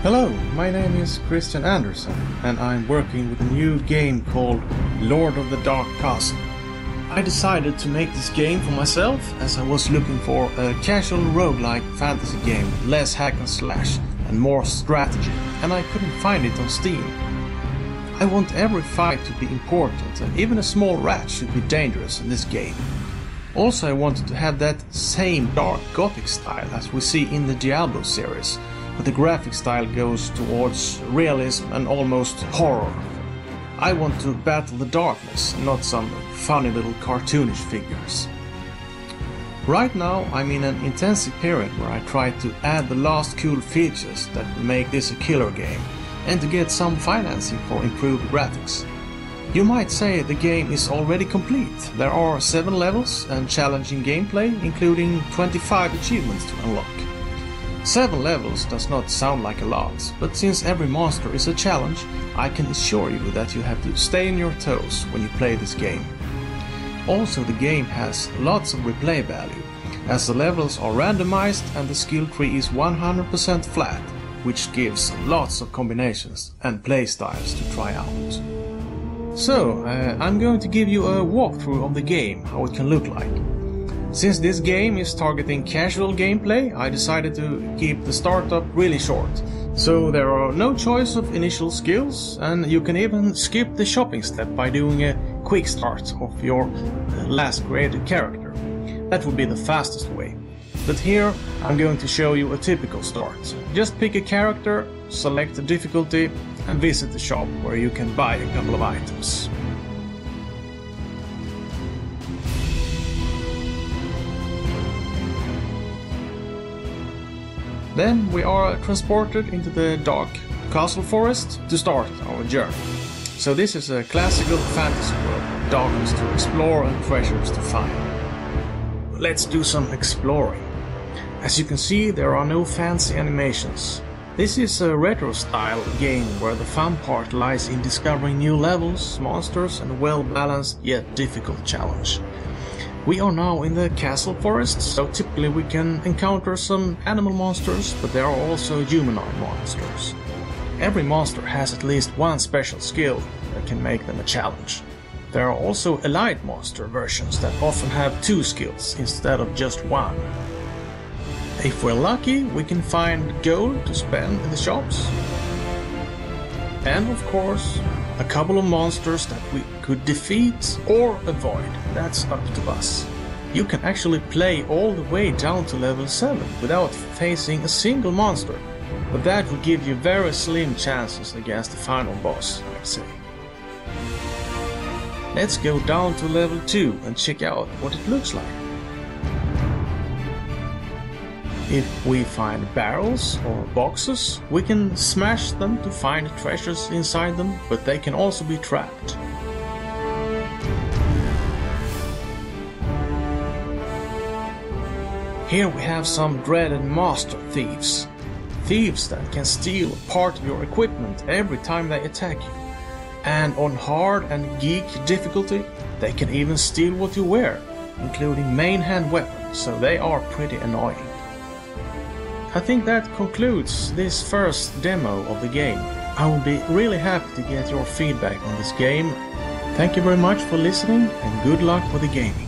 Hello, my name is Christian Anderson and I'm working with a new game called Lord of the Dark Castle. I decided to make this game for myself as I was looking for a casual roguelike fantasy game with less hack and slash and more strategy, and I couldn't find it on Steam. I want every fight to be important, and even a small rat should be dangerous in this game. Also, I wanted to have that same dark gothic style as we see in the Diablo series, but the graphic style goes towards realism and almost horror. I want to battle the darkness, not some funny little cartoonish figures. Right now I'm in an intensive period where I try to add the last cool features that will make this a killer game, and to get some financing for improved graphics. You might say the game is already complete. There are 7 levels and challenging gameplay, including 25 achievements to unlock. 7 levels does not sound like a lot, but since every monster is a challenge, I can assure you that you have to stay on your toes when you play this game. Also, the game has lots of replay value, as the levels are randomized and the skill tree is 100% flat, which gives lots of combinations and playstyles to try out. So, I'm going to give you a walkthrough of the game, how it can look like. Since this game is targeting casual gameplay, I decided to keep the startup really short. So there are no choice of initial skills, and you can even skip the shopping step by doing a quick start of your last created character. That would be the fastest way. But here I'm going to show you a typical start. Just pick a character, select the difficulty, and visit the shop where you can buy a couple of items. Then we are transported into the dark castle forest to start our journey. So this is a classical fantasy world, darkness to explore and treasures to find. Let's do some exploring. As you can see, there are no fancy animations. This is a retro-style game where the fun part lies in discovering new levels, monsters and a well-balanced yet difficult challenge. We are now in the castle forest, so typically we can encounter some animal monsters, but there are also humanoid monsters. Every monster has at least one special skill that can make them a challenge. There are also elite monster versions that often have 2 skills instead of just 1. If we're lucky, we can find gold to spend in the shops. And of course, a couple of monsters that we could defeat or avoid. That's up to us. You can actually play all the way down to level 7 without facing a single monster, but that would give you very slim chances against the final boss, I'd say. Let's go down to level 2 and check out what it looks like. If we find barrels or boxes, we can smash them to find treasures inside them, but they can also be trapped. Here we have some dreaded master thieves. Thieves that can steal part of your equipment every time they attack you. And on hard and geek difficulty, they can even steal what you wear, including main hand weapons, so they are pretty annoying. I think that concludes this first demo of the game. I will be really happy to get your feedback on this game. Thank you very much for listening and good luck with the gaming.